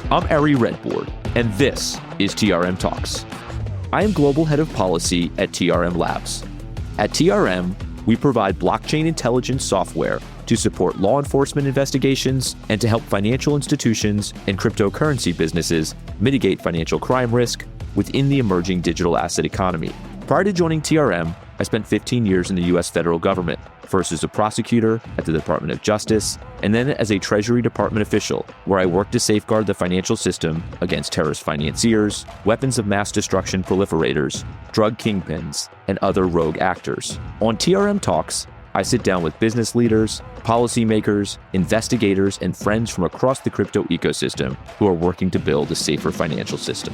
I'm Ari Redboard, and this is TRM Talks. I am Global Head of Policy at TRM Labs. At TRM, we provide blockchain intelligence software to support law enforcement investigations and to help financial institutions and cryptocurrency businesses mitigate financial crime risk within the emerging digital asset economy. Prior to joining TRM, I spent 15 years in the U.S. federal government, first as a prosecutor at the Department of Justice, and then as a Treasury Department official, where I worked to safeguard the financial system against terrorist financiers, weapons of mass destruction proliferators, drug kingpins, and other rogue actors. On TRM Talks, I sit down with business leaders, policymakers, investigators, and friends from across the crypto ecosystem who are working to build a safer financial system.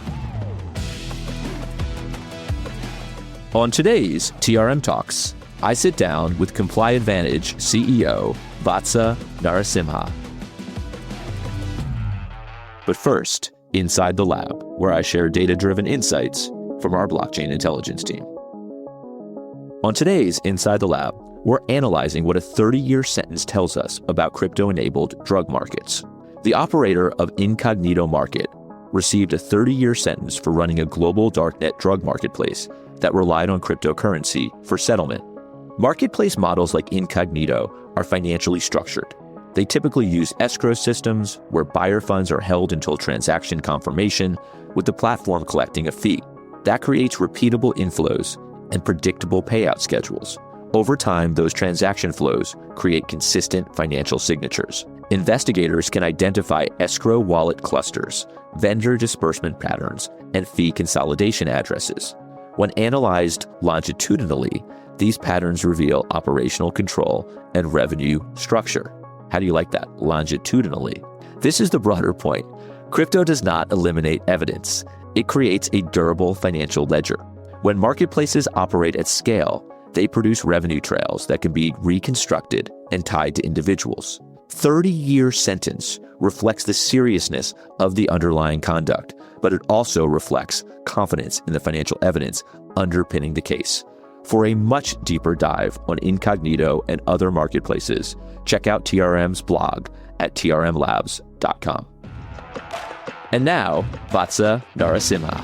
On today's TRM Talks, I sit down with ComplyAdvantage CEO Vatsa Narasimha. But first, inside the lab, where I share data-driven insights from our blockchain intelligence team. On today's Inside the Lab, we're analyzing what a 30-year sentence tells us about crypto-enabled drug markets. The operator of Incognito Market received a 30-year sentence for running a global darknet drug marketplace that relied on cryptocurrency for settlement. Marketplace models like Incognito are financially structured. They typically use escrow systems where buyer funds are held until transaction confirmation, with the platform collecting a fee. That creates repeatable inflows and predictable payout schedules. Over time, those transaction flows create consistent financial signatures. Investigators can identify escrow wallet clusters, vendor disbursement patterns, and fee consolidation addresses. When analyzed longitudinally, these patterns reveal operational control and revenue structure. How do you like that? Longitudinally. This is the broader point. Crypto does not eliminate evidence. It creates a durable financial ledger. When marketplaces operate at scale, they produce revenue trails that can be reconstructed and tied to individuals. 30-year sentence reflects the seriousness of the underlying conduct, but it also reflects confidence in the financial evidence underpinning the case. For a much deeper dive on Incognito and other marketplaces, check out TRM's blog at trmlabs.com. And now, Vatsa Narasimha.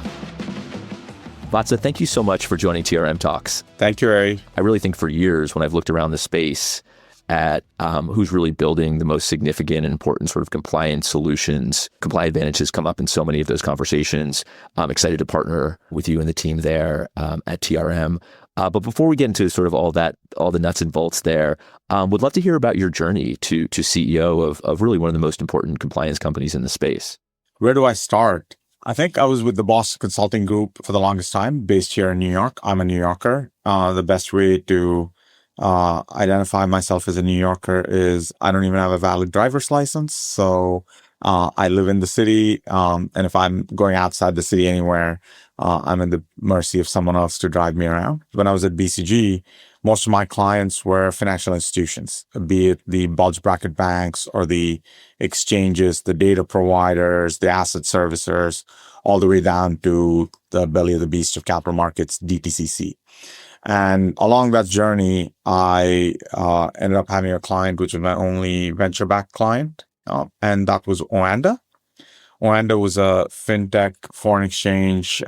Vatsa, thank you so much for joining TRM Talks. Thank you, Ari. I really think for years when I've looked around the space at who's really building the most significant and important sort of compliance solutions, ComplyAdvantage has come up in so many of those conversations. I'm excited to partner with you and the team there at TRM. But before we get into sort of all the nuts and bolts there, would love to hear about your journey to CEO of really one of the most important compliance companies in the space. Where do I start? I think I was with the Boston Consulting Group for the longest time, based here in New York. I'm a New Yorker. The best way to identify myself as a New Yorker is I don't even have a valid driver's license. So I live in the city. And if I'm going outside the city anywhere, I'm at the mercy of someone else to drive me around. When I was at BCG, most of my clients were financial institutions, be it the bulge bracket banks or the exchanges, the data providers, the asset servicers, all the way down to the belly of the beast of capital markets, DTCC. And along that journey, I ended up having a client, which was my only venture-backed client, and that was Oanda. Oanda was a fintech foreign exchange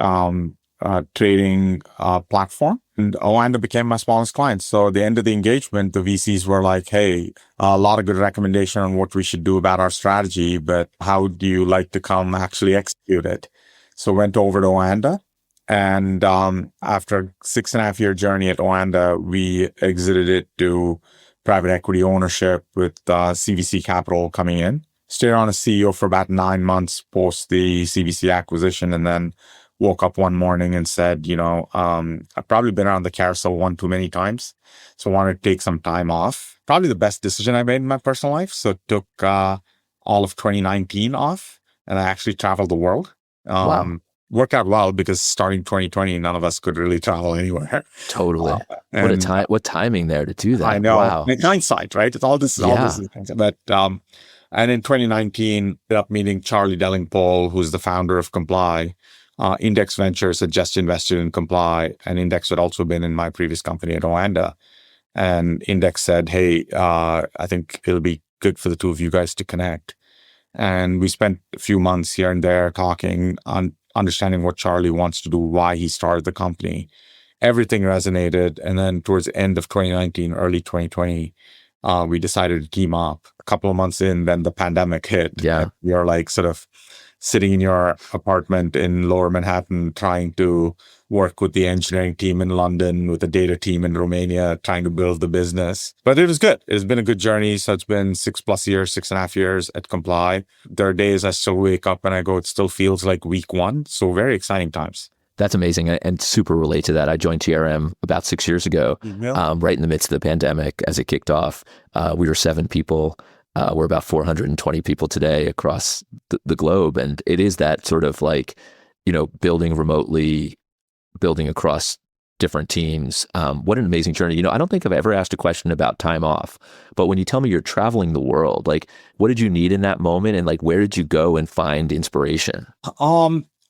trading platform. And Oanda became my smallest client. So at the end of the engagement, the VCs were like, hey, a lot of good recommendation on what we should do about our strategy, but how do you like to come actually execute it? So went over to Oanda. And after a 6.5-year journey at Oanda, we exited it to private equity ownership with CVC Capital coming in. Stayed on as CEO for about 9 months post the CVC acquisition, and then woke up one morning and said, I've probably been around the carousel one too many times, so I wanted to take some time off. Probably the best decision I made in my personal life. So took all of 2019 off, and I actually traveled the world. Wow. Worked out well because starting 2020, none of us could really travel anywhere. Totally. What timing there to do that. I know. Wow. In hindsight, right? It's all this. But and in 2019, ended up meeting Charlie Delling-Pole, who's the founder of Comply. Index Ventures had just invested in Comply, and Index had also been in my previous company at Oanda. And Index said, hey, I think it'll be good for the two of you guys to connect. And we spent a few months here and there talking on understanding what Charlie wants to do, why he started the company. Everything resonated. And then towards the end of 2019, early 2020, we decided to team up. A couple of months in, then the pandemic hit. Yeah. And you're like sort of sitting in your apartment in Lower Manhattan, trying to work with the engineering team in London, with the data team in Romania, trying to build the business. But it was good. It's been a good journey. So it's been 6+ years, 6.5 years at Comply. There are days I still wake up and I go, it still feels like week one. So very exciting times. That's amazing and super relate to that. I joined TRM about 6 years ago, right in the midst of the pandemic as it kicked off. We were 7 people. We're about 420 people today across the globe. And it is that sort of like, building remotely, building across different teams. What an amazing journey. I don't think I've ever asked a question about time off, but when you tell me you're traveling the world, like what did you need in that moment? And like, where did you go and find inspiration?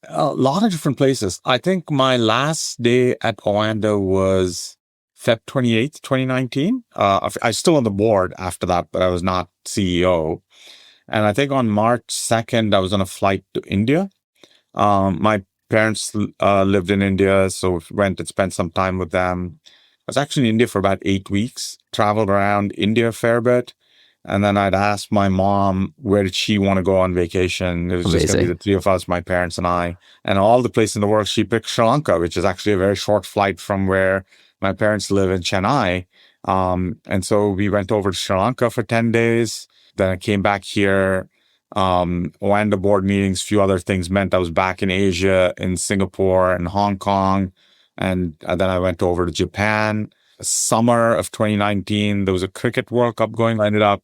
A lot of different places. I think my last day at Oanda was Feb 28th, 2019. I still on the board after that, but I was not CEO. And I think on March 2nd, I was on a flight to India. My parents lived in India, so went and spent some time with them. I was actually in India for about 8 weeks, traveled around India a fair bit. And then I'd ask my mom, where did she want to go on vacation? It was just going to be the 3 of us, my parents and I. And all the places in the world, she picked Sri Lanka, which is actually a very short flight from where my parents live in Chennai. And so we went over to Sri Lanka for 10 days. Then I came back here. Oanda board meetings, few other things meant I was back in Asia, in Singapore and Hong Kong. And then I went over to Japan. Summer of 2019, there was a cricket World Cup going. I ended up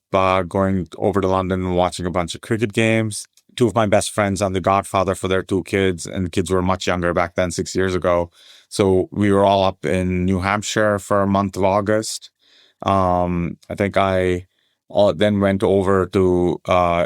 going over to London and watching a bunch of cricket games. 2 of my best friends, I'm the godfather for their 2 kids, and the kids were much younger back then, 6 years ago. So we were all up in New Hampshire for a month of August. I think I then went over to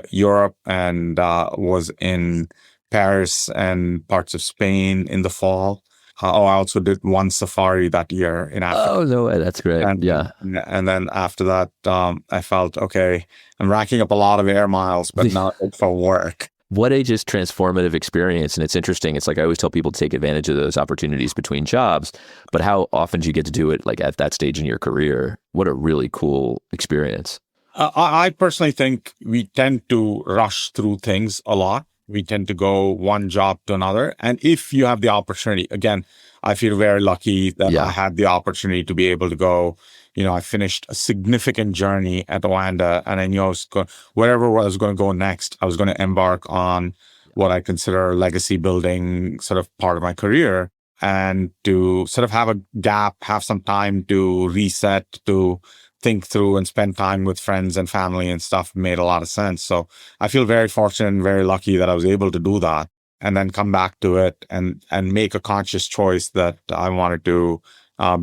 Europe and was in Paris and parts of Spain in the fall. I also did one safari that year in Africa. Oh, no way. That's great. And then after that, I felt, okay, I'm racking up a lot of air miles, but not for work. What a just transformative experience. And it's interesting. It's like I always tell people to take advantage of those opportunities between jobs, but how often do you get to do it like at that stage in your career? What a really cool experience. I personally think we tend to rush through things a lot. We tend to go one job to another. And if you have the opportunity, again, I feel very lucky that I had the opportunity to be able to go. I finished a significant journey at Oanda, and I knew I was wherever I was going to go next, I was going to embark on what I consider legacy building sort of part of my career. And to sort of have a gap, have some time to reset, to think through and spend time with friends and family and stuff made a lot of sense. So I feel very fortunate and very lucky that I was able to do that and then come back to it and make a conscious choice that I wanted to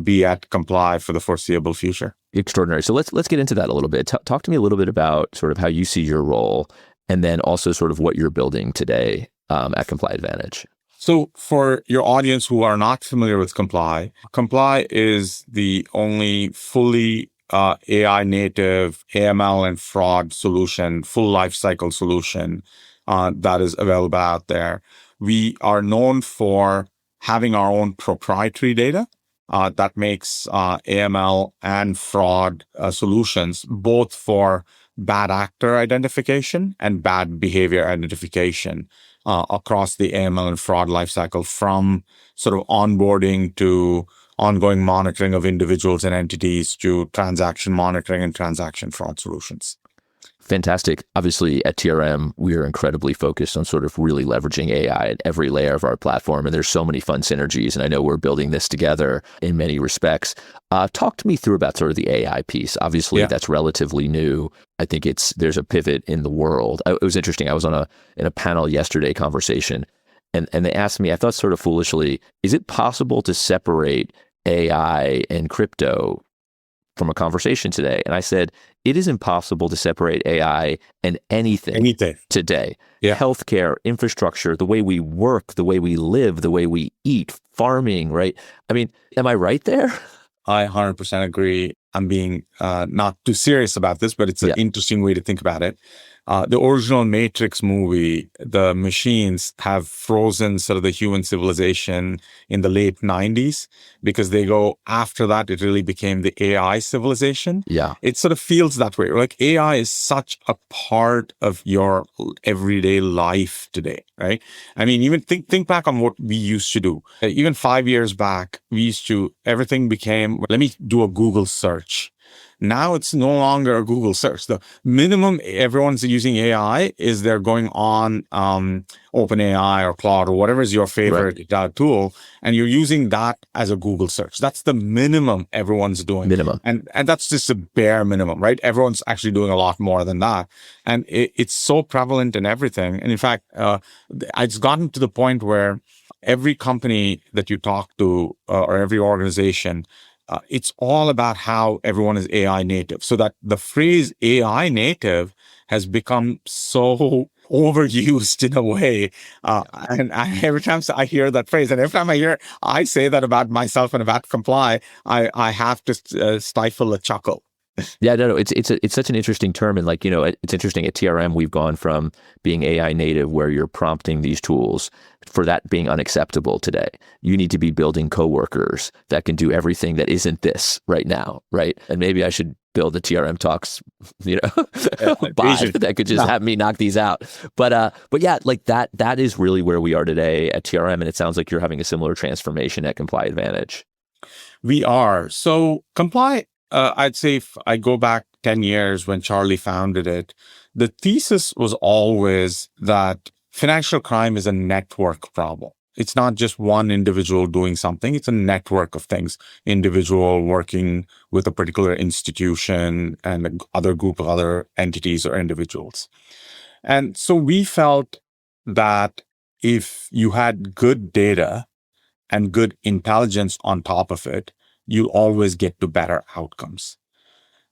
be at Comply for the foreseeable future. Extraordinary. So let's get into that a little bit. Talk to me a little bit about sort of how you see your role and then also sort of what you're building today at ComplyAdvantage. So for your audience who are not familiar with Comply, Comply is the only fully AI native AML and fraud solution, full lifecycle solution that is available out there. We are known for having our own proprietary data that makes AML and fraud solutions, both for bad actor identification and bad behavior identification across the AML and fraud lifecycle, from sort of onboarding to ongoing monitoring of individuals and entities to transaction monitoring and transaction fraud solutions. Fantastic. Obviously, at TRM, we are incredibly focused on sort of really leveraging AI at every layer of our platform. And there's so many fun synergies. And I know we're building this together in many respects. Talk to me through about sort of the AI piece. Obviously, that's relatively new. I think there's a pivot in the world. It was interesting. I was in a panel yesterday conversation, and they asked me, I thought sort of foolishly, is it possible to separate AI and crypto from a conversation today? And I said, it is impossible to separate AI and anything today. Healthcare, infrastructure, the way we work, the way we live, the way we eat, farming, right? I mean, am I right there? I 100% agree. I'm being not too serious about this, but it's an interesting way to think about it. the original Matrix movie, the machines have frozen sort of the human civilization in the late 90s because they go after that, it really became the AI civilization. Yeah. It sort of feels that way. Like AI is such a part of your everyday life today, right? I mean, even think back on what we used to do. Even 5 years back, everything became, let me do a Google search. Now it's no longer a Google search. The minimum everyone's using AI is they're going on OpenAI or Claude or whatever is your favorite tool, and you're using that as a Google search. That's the minimum everyone's doing. Minimum. And that's just a bare minimum, right? Everyone's actually doing a lot more than that. And it's so prevalent in everything. And in fact, it's gotten to the point where every company that you talk to or every organization, it's all about how everyone is AI native. So that the phrase AI native has become so overused in a way. Every time I hear that phrase, and every time I say that about myself and about Comply, I have to stifle a chuckle. Yeah, no, it's such an interesting term. And like, it's interesting at TRM, we've gone from being AI native where you're prompting these tools for that being unacceptable today. You need to be building coworkers that can do everything that isn't this right now, right? And maybe I should build a TRM Talks, bot that could just have me knock these out. But yeah, like that is really where we are today at TRM. And it sounds like you're having a similar transformation at ComplyAdvantage. We are. So Comply, I'd say if I go back 10 years when Charlie founded it, the thesis was always that financial crime is a network problem. It's not just one individual doing something. It's a network of things. Individual working with a particular institution and other group of other entities or individuals. And so we felt that if you had good data and good intelligence on top of it, you'll always get to better outcomes.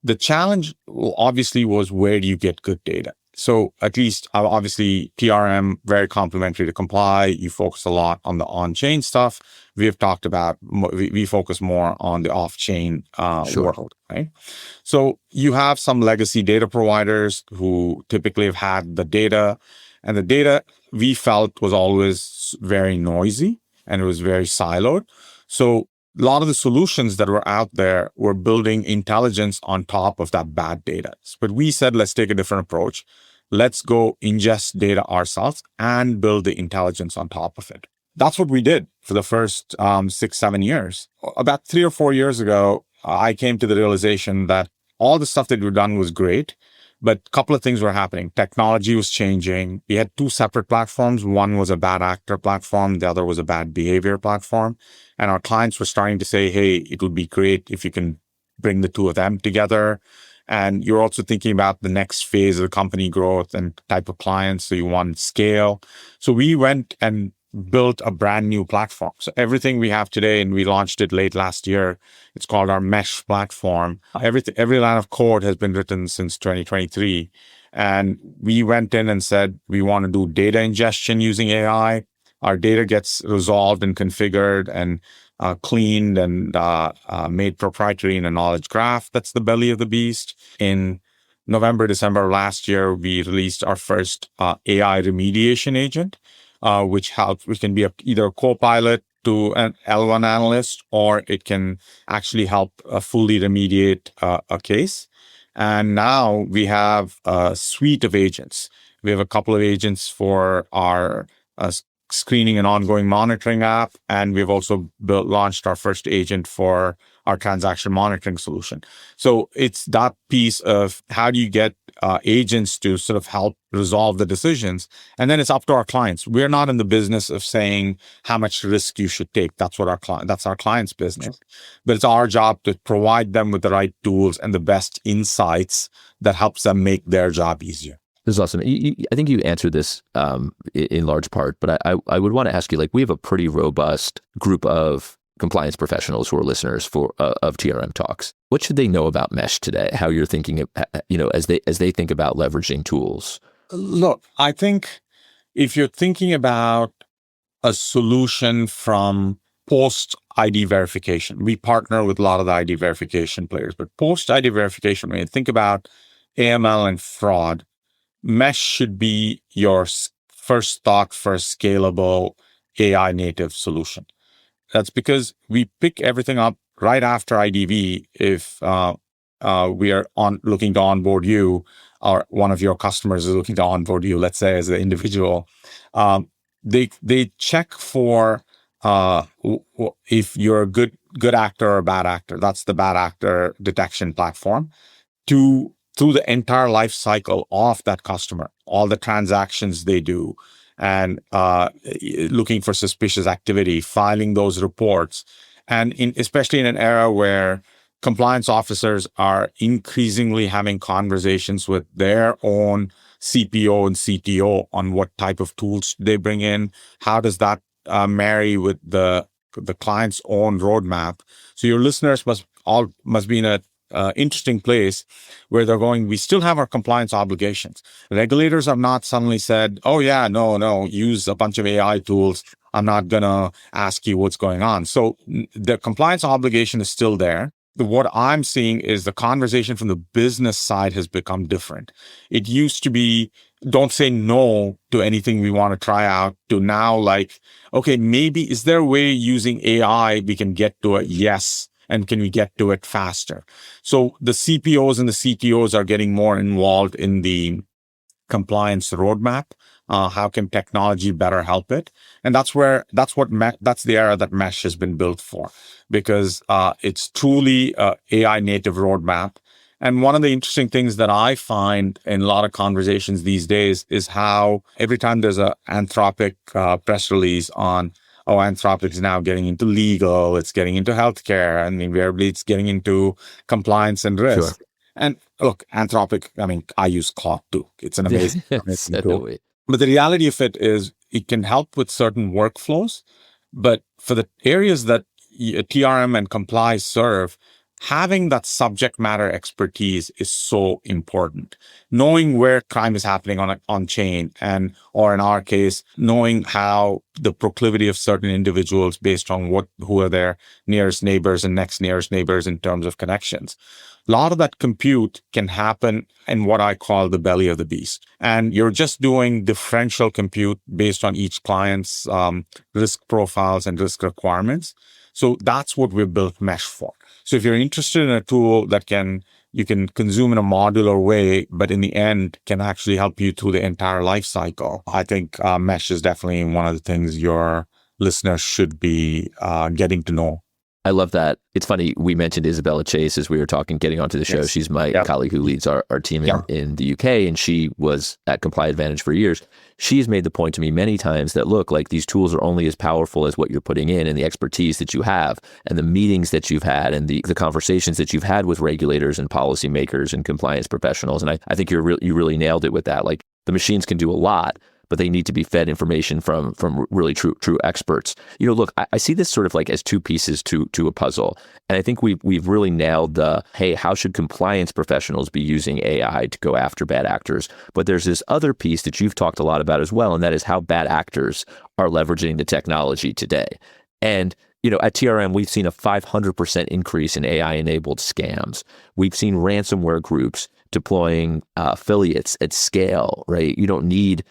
The challenge obviously was, where do you get good data? So at least obviously TRM, very complementary to Comply. You focus a lot on the on-chain stuff. We have talked about, we focus more on the off-chain world, right? So you have some legacy data providers who typically have had the data, and the data we felt was always very noisy and it was very siloed. So a lot of the solutions that were out there were building intelligence on top of that bad data. But we said, let's take a different approach. Let's go ingest data ourselves and build the intelligence on top of it. That's what we did for the first 6-7 years. About 3 or 4 years ago, I came to the realization that all the stuff that we've done was great, but a couple of things were happening. Technology was changing. We had 2 separate platforms. One was a bad actor platform. The other was a bad behavior platform. And our clients were starting to say, hey, it would be great if you can bring the 2 of them together. And you're also thinking about the next phase of the company growth and type of clients. So you want scale. So we went and built a brand new platform. So everything we have today, and we launched it late last year, it's called our Mesh platform. Every line of code has been written since 2023. And we went in and said, we want to do data ingestion using AI. Our data gets resolved and configured and cleaned and made proprietary in a knowledge graph. That's the belly of the beast. In November, December last year, we released our first AI remediation agent, which can be either a co-pilot to an L1 analyst, or it can actually help fully remediate a case. And now we have a suite of agents. We have a couple of agents for our screening and ongoing monitoring app. And we've also launched our first agent for our transaction monitoring solution. So it's that piece of how do you get agents to sort of help resolve the decisions. And then it's up to our clients. We're not in the business of saying how much risk you should take. That's our client's business. But it's our job to provide them with the right tools and the best insights that helps them make their job easier. This is awesome. I think you answered this in large part, but I would want to ask you, like, we have a pretty robust group of compliance professionals who are listeners of TRM Talks. What should they know about Mesh today? How you're thinking, as they think about leveraging tools? Look, I think if you're thinking about a solution from post-ID verification, we partner with a lot of the ID verification players, but post-ID verification, when you think about AML and fraud, mesh should be your first thought for a scalable AI native solution. That's because we pick everything up right after IDV. If we are looking to onboard you, or one of your customers is looking to onboard you, let's say as an individual, they check for if you're a good actor or a bad actor. That's the bad actor detection platform. Through the entire life cycle of that customer, all the transactions they do, and looking for suspicious activity, filing those reports. And especially in an era where compliance officers are increasingly having conversations with their own CPO and CTO on what type of tools they bring in, how does that marry with the client's own roadmap. So your listeners must be in a interesting place where they're going, we still have our compliance obligations. Regulators have not suddenly said, oh yeah, no, use a bunch of AI tools. I'm not going to ask you what's going on. So the compliance obligation is still there. What I'm seeing is the conversation from the business side has become different. It used to be, don't say no to anything we want to try out, to now like, okay, maybe is there a way using AI we can get to a yes? And can we get to it faster? So the CPOs and the CTOs are getting more involved in the compliance roadmap. How can technology better help it? And that's the era that Mesh has been built for, because it's truly a AI native roadmap. And one of the interesting things that I find in a lot of conversations these days is how every time there's a Anthropic press release on, oh, Anthropic is now getting into legal, it's getting into healthcare, and invariably it's getting into compliance and risk. Sure. And look, Anthropic, I mean, I use Claude too. It's an amazing tool. But the reality of it is it can help with certain workflows. But for the areas that TRM and Comply serve, having that subject matter expertise is so important. Knowing where crime is happening on chain, or in our case, knowing how the proclivity of certain individuals based on who are their nearest neighbors and next nearest neighbors in terms of connections. A lot of that compute can happen in what I call the belly of the beast. And you're just doing differential compute based on each client's risk profiles and risk requirements. So that's what we've built Mesh for. So if you're interested in a tool that you can consume in a modular way, but in the end can actually help you through the entire life cycle, I think Mesh is definitely one of the things your listeners should be getting to know. I love that. It's funny, we mentioned Isabella Chase as we were getting onto the show. Yes. She's my colleague who leads our team in the UK, and she was at ComplyAdvantage for years. She's made the point to me many times that, look, like these tools are only as powerful as what you're putting in and the expertise that you have and the meetings that you've had and the conversations that you've had with regulators and policymakers and compliance professionals. And I think you really nailed it with that. Like, the machines can do a lot, but they need to be fed information from really true experts. Look, I see this sort of like as two pieces to a puzzle. And I think we've really nailed hey, how should compliance professionals be using AI to go after bad actors? But there's this other piece that you've talked a lot about as well, and that is how bad actors are leveraging the technology today. And at TRM, we've seen a 500% increase in AI-enabled scams. We've seen ransomware groups deploying affiliates at scale, right? You don't need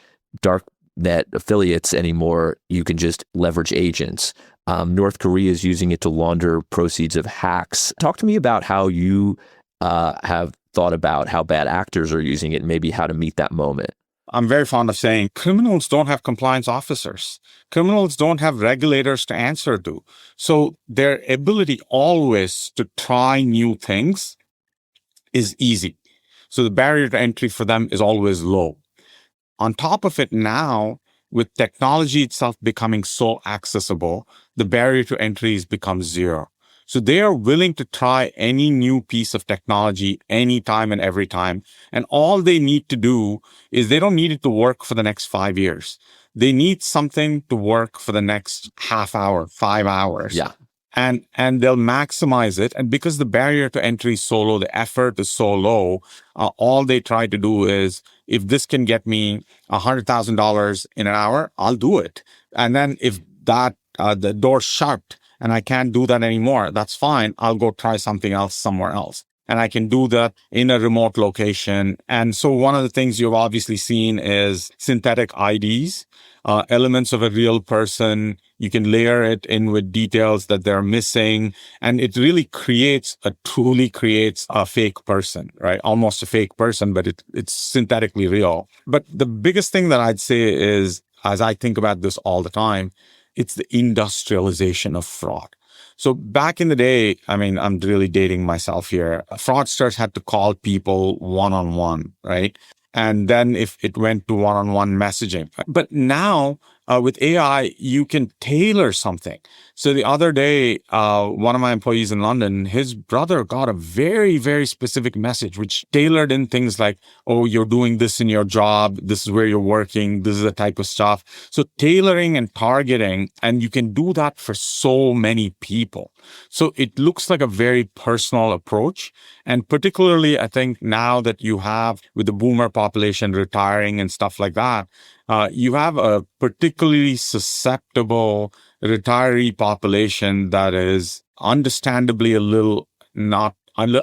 darknet affiliates anymore. You can just leverage agents. North Korea is using it to launder proceeds of hacks. Talk to me about how you have thought about how bad actors are using it and maybe how to meet that moment. I'm very fond of saying criminals don't have compliance officers. Criminals don't have regulators to answer to. So their ability always to try new things is easy. So the barrier to entry for them is always low. On top of it now, with technology itself becoming so accessible, the barrier to entry becomes zero. So they are willing to try any new piece of technology anytime and every time. And all they need to do is they don't need it to work for the next 5 years. They need something to work for the next half hour, 5 hours. Yeah. And they'll maximize it. And because the barrier to entry is so low, the effort is so low, all they try to do is, if this can get me $100,000 in an hour, I'll do it. And then if that the door's shut and I can't do that anymore, that's fine. I'll go try something else somewhere else. and I can do that in a remote location. And so one of the things you've obviously seen is synthetic IDs, elements of a real person. You can layer it in with details that they're missing. And it really truly creates a fake person, right? Almost a fake person, but it's synthetically real. But the biggest thing that I'd say is, as I think about this all the time, it's the industrialization of fraud. So back in the day, I mean, I'm really dating myself here. Fraudsters had to call people one-on-one, right? And then if it went to one-on-one messaging. But now with AI, you can tailor something. So the other day, one of my employees in London, his brother got a very, very specific message, which tailored in things like, oh, you're doing this in your job. This is where you're working. This is the type of stuff. So tailoring and targeting, and you can do that for so many people. So it looks like a very personal approach. And particularly, I think now that you have with the boomer population retiring and stuff like that, you have a particularly susceptible retiree population that is understandably a little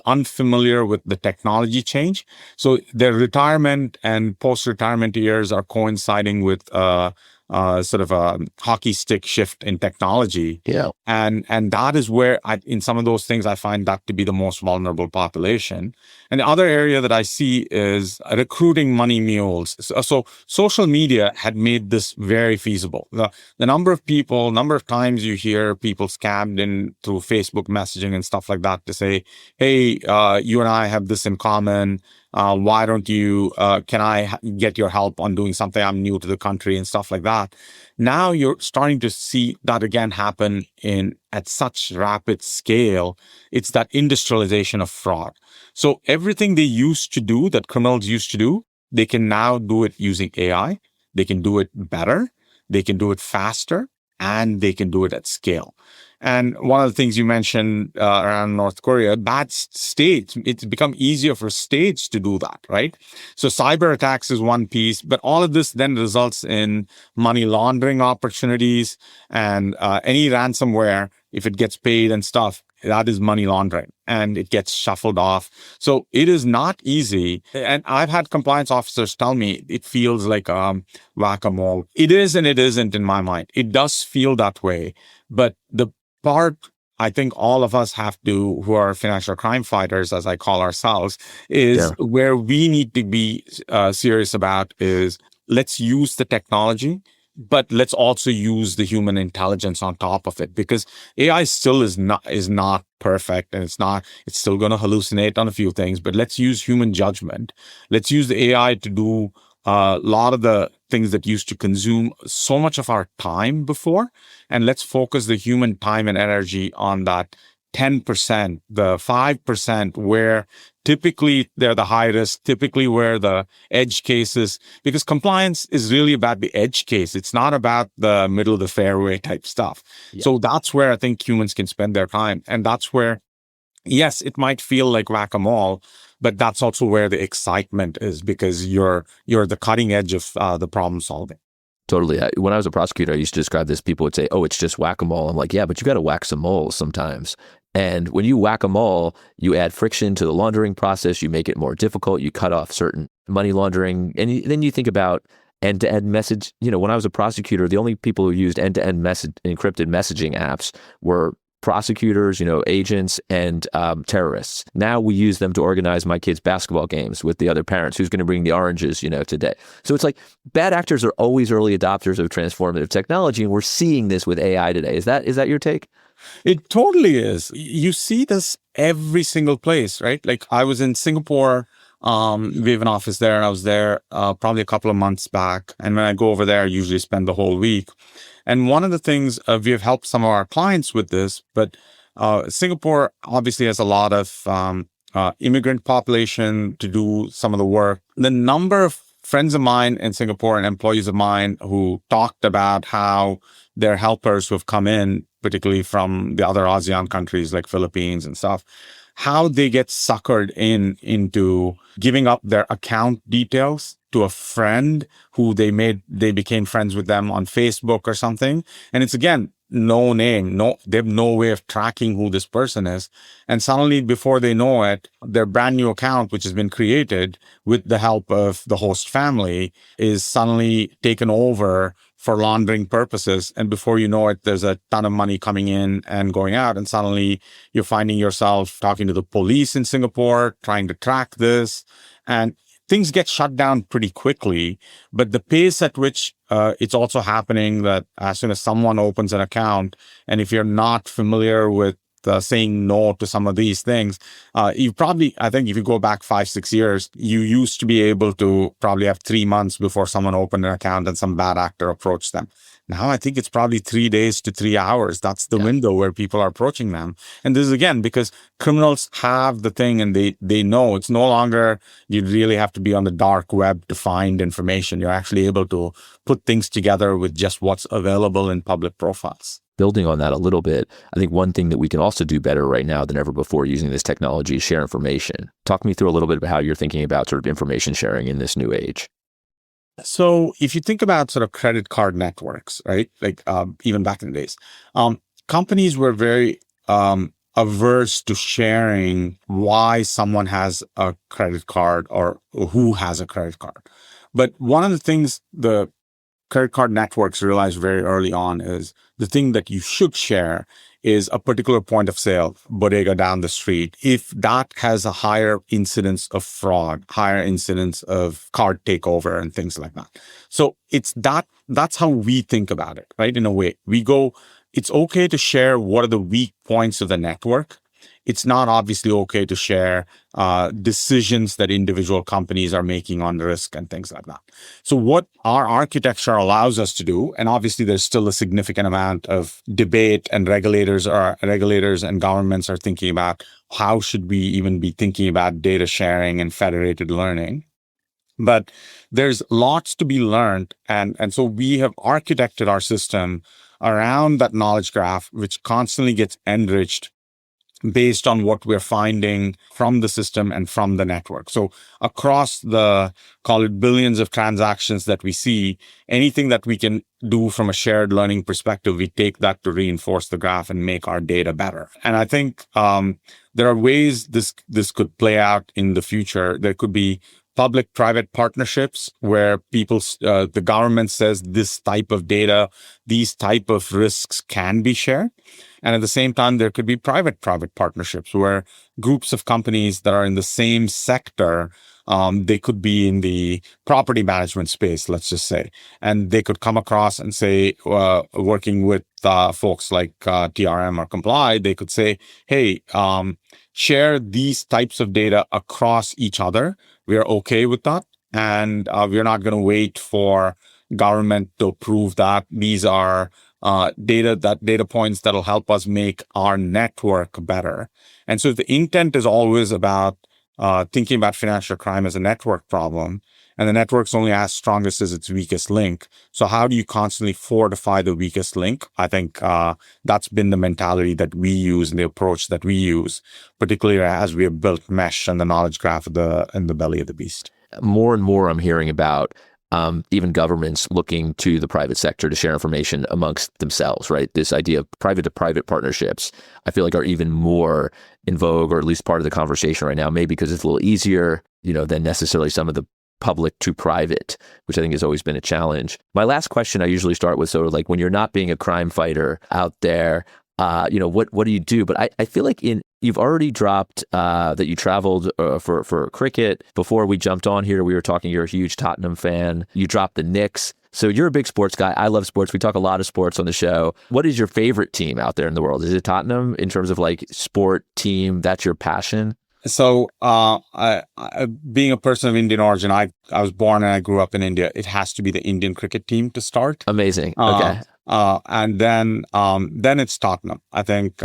unfamiliar with the technology change. So their retirement and post-retirement years are coinciding with sort of a hockey stick shift in technology. Yeah. And that is where in some of those things, I find that to be the most vulnerable population. And the other area that I see is recruiting money mules. So social media had made this very feasible. The number of times you hear people scammed in through Facebook messaging and stuff like that to say, hey, you and I have this in common. Why don't you, can I get your help on doing something? I'm new to the country and stuff like that. Now you're starting to see that again happen at such rapid scale. It's that industrialization of fraud. So everything they used to do, that criminals used to do, they can now do it using AI. They can do it better. They can do it faster, and they can do it at scale. And one of the things you mentioned around North Korea, bad states, it's become easier for states to do that, right? So cyber attacks is one piece, but all of this then results in money laundering opportunities, and any ransomware, if it gets paid and stuff, that is money laundering, and it gets shuffled off. So it is not easy. And I've had compliance officers tell me it feels like whack-a-mole. It is and it isn't in my mind. It does feel that way. But the part I think all of us have to, who are financial crime fighters, as I call ourselves, is where we need to be serious about is let's use the technology, but let's also use the human intelligence on top of it, because AI still is not perfect, and it's still going to hallucinate on a few things, but let's use human judgment. Let's use the AI to do a lot of the things that used to consume so much of our time before. And let's focus the human time and energy on that 10%, the 5% where typically they're the high risk, typically where the edge cases, because compliance is really about the edge case. It's not about the middle of the fairway type stuff. Yeah. So that's where I think humans can spend their time. And that's where, yes, it might feel like whack-a-mole, but that's also where the excitement is, because you're the cutting edge of the problem solving. Totally. When I was a prosecutor, I used to describe this. People would say, oh, it's just whack-a-mole. I'm like, yeah, but you got to whack some moles sometimes. And when you whack a mole, you add friction to the laundering process. You make it more difficult. You cut off certain money laundering. And then you think about end-to-end message. You know, when I was a prosecutor, the only people who used end-to-end encrypted messaging apps were prosecutors, agents, and terrorists. Now we use them to organize my kids' basketball games with the other parents. Who's going to bring the oranges, today? So it's like bad actors are always early adopters of transformative technology, and we're seeing this with AI today. Is that your take? It totally is. You see this every single place, right? Like I was in Singapore. We have an office there, and I was there probably a couple of months back. And when I go over there, I usually spend the whole week. And one of the things we have helped some of our clients with this, but Singapore obviously has a lot of immigrant population to do some of the work. The number of friends of mine in Singapore and employees of mine who talked about how their helpers who have come in, particularly from the other ASEAN countries like Philippines and stuff, how they get suckered into giving up their account details to a friend who they became friends with them on Facebook or something. And it's again, no name, they have no way of tracking who this person is. And suddenly before they know it, their brand new account, which has been created with the help of the host family, is suddenly taken over for laundering purposes. And before you know it, there's a ton of money coming in and going out. And suddenly you're finding yourself talking to the police in Singapore, trying to track this. And things get shut down pretty quickly. But the pace at which it's also happening, that as soon as someone opens an account, and if you're not familiar with saying no to some of these things, I think if you go back 5-6 years, you used to be able to probably have 3 months before someone opened an account and some bad actor approached them. Now I think it's probably 3 days to 3 hours. That's the window where people are approaching them. And this is again because criminals have the thing, and they know it's no longer you really have to be on the dark web to find information. You're actually able to put things together with just what's available in public profiles. Building on that a little bit, I think one thing that we can also do better right now than ever before using this technology is share information. Talk me through a little bit about how you're thinking about sort of information sharing in this new age. So if you think about sort of credit card networks, right? Like even back in the days, companies were very averse to sharing why someone has a credit card or who has a credit card. But one of the things the credit card networks realized very early on is the thing that you should share is a particular point of sale, bodega down the street, if that has a higher incidence of fraud, higher incidence of card takeover and things like that. So that's how we think about it, right? In a way, we go, it's okay to share what are the weak points of the network. It's not obviously okay to share decisions that individual companies are making on risk and things like that. So what our architecture allows us to do, and obviously there's still a significant amount of debate, and regulators and governments are thinking about how should we even be thinking about data sharing and federated learning. But there's lots to be learned. And so we have architected our system around that knowledge graph, which constantly gets enriched based on what we're finding from the system and from the network. So across the, call it billions of transactions that we see, anything that we can do from a shared learning perspective, we take that to reinforce the graph and make our data better. And I think there are ways this could play out in the future. There could be public-private partnerships where the government says this type of data, these type of risks can be shared. And at the same time, there could be private-private partnerships where groups of companies that are in the same sector, they could be in the property management space, let's just say, and they could come across and say, working with folks like TRM or Comply, they could say, hey, share these types of data across each other. We are okay with that. And we're not going to wait for government to approve that. These are data points that'll help us make our network better. And so the intent is always about thinking about financial crime as a network problem. And the network's only as strongest as its weakest link. So how do you constantly fortify the weakest link? I think that's been the mentality that we use and the approach that we use, particularly as we have built mesh and the knowledge graph in the belly of the beast. More and more I'm hearing about even governments looking to the private sector to share information amongst themselves, right? This idea of private-to-private partnerships, I feel like are even more in vogue, or at least part of the conversation right now, maybe because it's a little easier, than necessarily some of the public to private, which I think has always been a challenge. My last question I usually start with sort of like, when you're not being a crime fighter out there, what do you do? But I feel like you've already dropped that you traveled for cricket. Before we jumped on here, we were talking, you're a huge Tottenham fan. You dropped the Knicks. So you're a big sports guy. I love sports. We talk a lot of sports on the show. What is your favorite team out there in the world? Is it Tottenham in terms of like sport team? That's your passion? So, being a person of Indian origin, I was born and I grew up in India. It has to be the Indian cricket team to start. Amazing. Okay. And then it's Tottenham. I think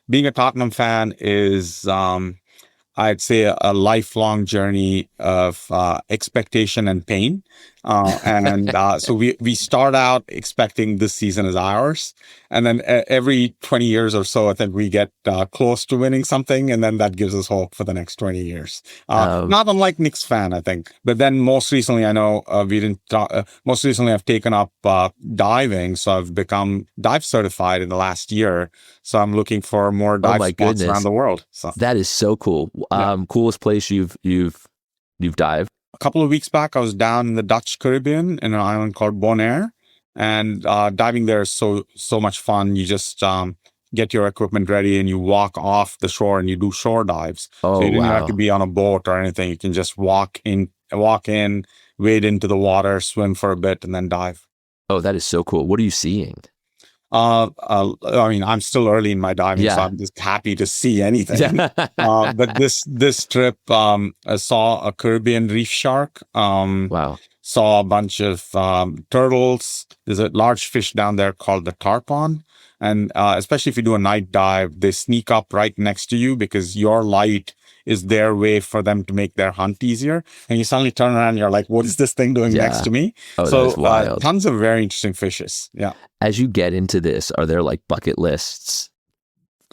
being a Tottenham fan is, I'd say, a lifelong journey of expectation and pain. So we start out expecting this season is ours. And then every 20 years or so, I think we get close to winning something. And then that gives us hope for the next 20 years. Not unlike Knicks fan, I think. But then most recently, I know most recently I've taken up diving. So I've become dive certified in the last year. So I'm looking for more dive spots around the world. So that is so cool. Coolest place you've dived? A couple of weeks back, I was down in the Dutch Caribbean in an island called Bonaire, and diving there is so much fun. You just get your equipment ready and you walk off the shore and you do shore dives. So you don't have to be on a boat or anything. You can just walk in, wade into the water, swim for a bit, and then dive. Oh, that is so cool. What are you seeing? I mean, I'm still early in my diving, so I'm just happy to see anything. But this trip, I saw a Caribbean reef shark. Saw a bunch of turtles. There's a large fish down there called the tarpon. And especially if you do a night dive, they sneak up right next to you because your light is their way for them to make their hunt easier. And you suddenly turn around and you're like, what is this thing doing next to me? So tons of very interesting fishes. Yeah. As you get into this, are there like bucket lists,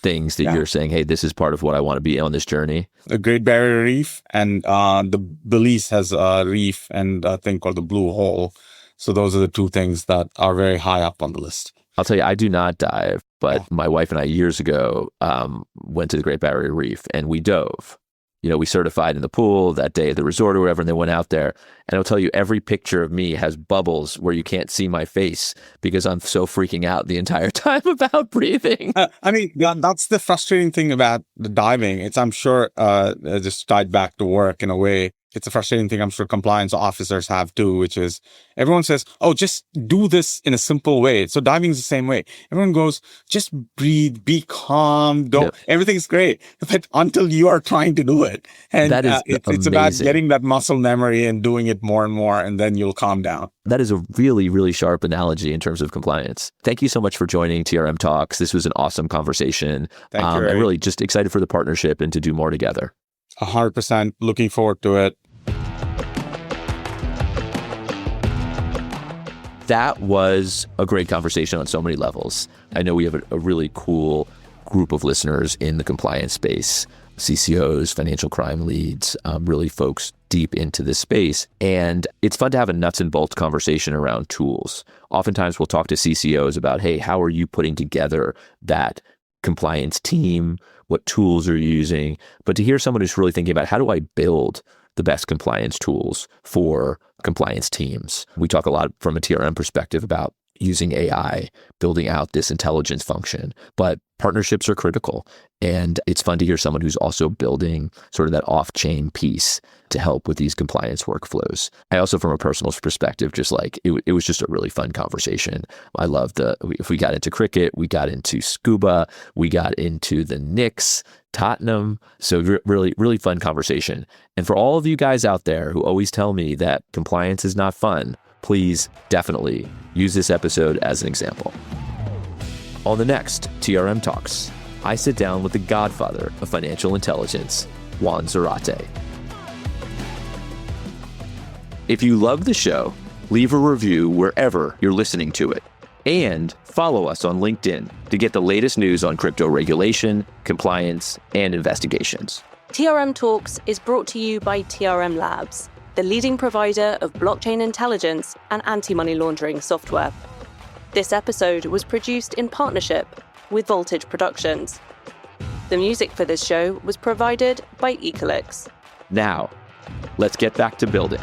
things that you're saying, hey, this is part of what I want to be on this journey? The Great Barrier Reef and the Belize has a reef and a thing called the Blue Hole. So those are the two things that are very high up on the list. I'll tell you, I do not dive, but my wife and I years ago went to the Great Barrier Reef and we dove. You know, we certified in the pool that day at the resort or whatever, and they went out there. And I'll tell you, every picture of me has bubbles where you can't see my face because I'm so freaking out the entire time about breathing. I mean, that's the frustrating thing about the diving. I'm sure, just tied back to work in a way. It's a frustrating thing I'm sure compliance officers have too, which is everyone says, oh, just do this in a simple way. So diving is the same way. Everyone goes, just breathe, be calm, everything's great. But until you are trying to do it. And that is it's about getting that muscle memory and doing it more and more, and then you'll calm down. That is a really, really sharp analogy in terms of compliance. Thank you so much for joining TRM Talks. This was an awesome conversation. Thank you, I'm really just excited for the partnership and to do more together. 100%. Looking forward to it. That was a great conversation on so many levels. I know we have a really cool group of listeners in the compliance space, CCOs, financial crime leads, really folks deep into this space. And it's fun to have a nuts and bolts conversation around tools. Oftentimes we'll talk to CCOs about, hey, how are you putting together that compliance team? What tools are you using? But to hear someone who's really thinking about how do I build the best compliance tools for compliance teams. We talk a lot from a TRM perspective about using AI, building out this intelligence function, but partnerships are critical. And it's fun to hear someone who's also building sort of that off-chain piece to help with these compliance workflows. I also, from a personal perspective, just like it was just a really fun conversation. I love if we got into cricket, we got into scuba, we got into the Knicks, Tottenham. So really, really fun conversation. And for all of you guys out there who always tell me that compliance is not fun, please definitely use this episode as an example. On the next TRM Talks, I sit down with the godfather of financial intelligence, Juan Zarate. If you love the show, leave a review wherever you're listening to it. And follow us on LinkedIn to get the latest news on crypto regulation, compliance, and investigations. TRM Talks is brought to you by TRM Labs, the leading provider of blockchain intelligence and anti-money laundering software. This episode was produced in partnership with Voltage Productions. The music for this show was provided by Ecolix. Now, let's get back to building.